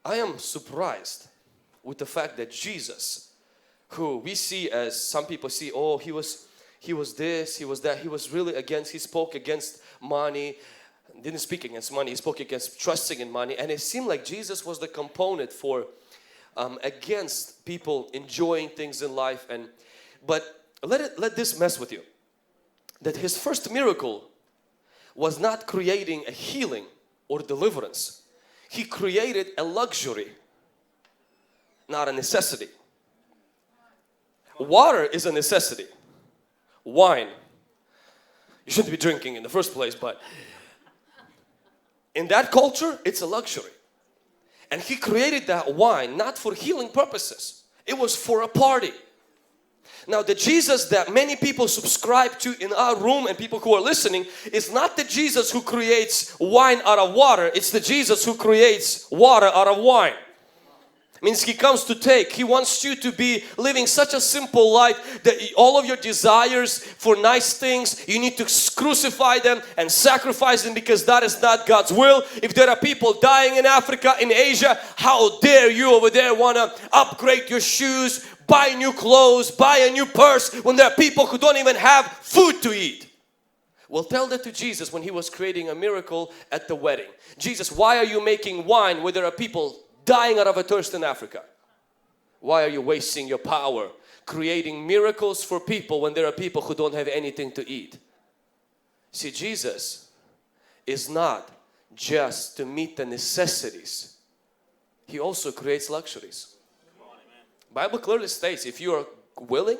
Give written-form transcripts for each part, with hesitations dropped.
I am surprised with the fact that Jesus, who we see as some people see, oh, he was this, he was that, he was really he spoke against money, didn't speak against money, he spoke against trusting in money, and it seemed like Jesus was the component for against people enjoying things in life. But let this mess with you, that his first miracle was not creating a healing or deliverance. He created a luxury, not a necessity. Water is a necessity. Wine, you shouldn't be drinking in the first place, but in that culture, it's a luxury. And he created that wine not for healing purposes. It was for a party. Now the Jesus that many people subscribe to in our room and people who are listening is not the Jesus who creates wine out of water. It's the Jesus who creates water out of wine. Means he comes to take. He wants you to be living such a simple life that all of your desires for nice things, you need to crucify them and sacrifice them, because that is not God's will. If there are people dying in Africa, in Asia, how dare you over there want to upgrade your shoes, buy new clothes, buy a new purse, when there are people who don't even have food to eat. Well, tell that to Jesus when he was creating a miracle at the wedding. Jesus, why are you making wine where there are people dying out of a thirst in Africa? Why are you wasting your power creating miracles for people when there are people who don't have anything to eat? See, Jesus is not just to meet the necessities. He also creates luxuries. Bible clearly states if you are willing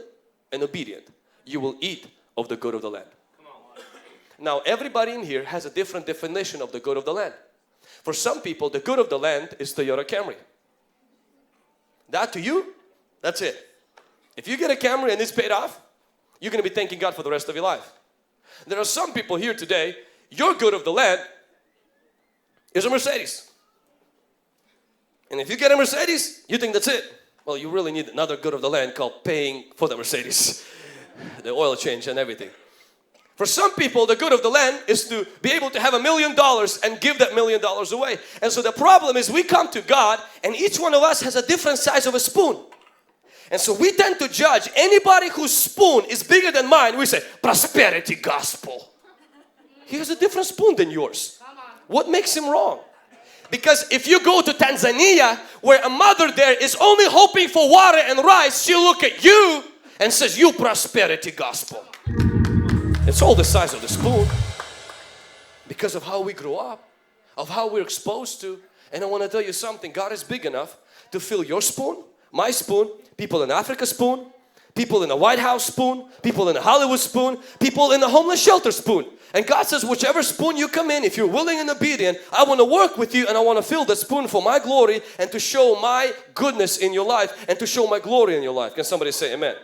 and obedient, you will eat of the good of the land. Now everybody in here has a different definition of the good of the land. For some people, the good of the land is Toyota Camry. That to you, that's it. If you get a Camry and it's paid off, you're going to be thanking God for the rest of your life. There are some people here today, your good of the land is a Mercedes. And if you get a Mercedes, you think that's it. Well, you really need another good of the land called paying for the Mercedes, the oil change and everything. For some people, the good of the land is to be able to have $1 million and give that $1 million away. And so the problem is we come to God and each one of us has a different size of a spoon. And so we tend to judge anybody whose spoon is bigger than mine. We say, prosperity gospel. He has a different spoon than yours. What makes him wrong? Because if you go to Tanzania, where a mother there is only hoping for water and rice, she'll look at you and says, you prosperity gospel. It's all the size of the spoon because of how we grew up, of how we're exposed to. And I want to tell you something, God is big enough to fill your spoon, my spoon, people in Africa spoon, people in the White House spoon, people in the Hollywood spoon, people in the homeless shelter spoon. And God says, whichever spoon you come in, if you're willing and obedient, I want to work with you and I want to fill the spoon for my glory and to show my goodness in your life and to show my glory in your life. Can somebody say amen?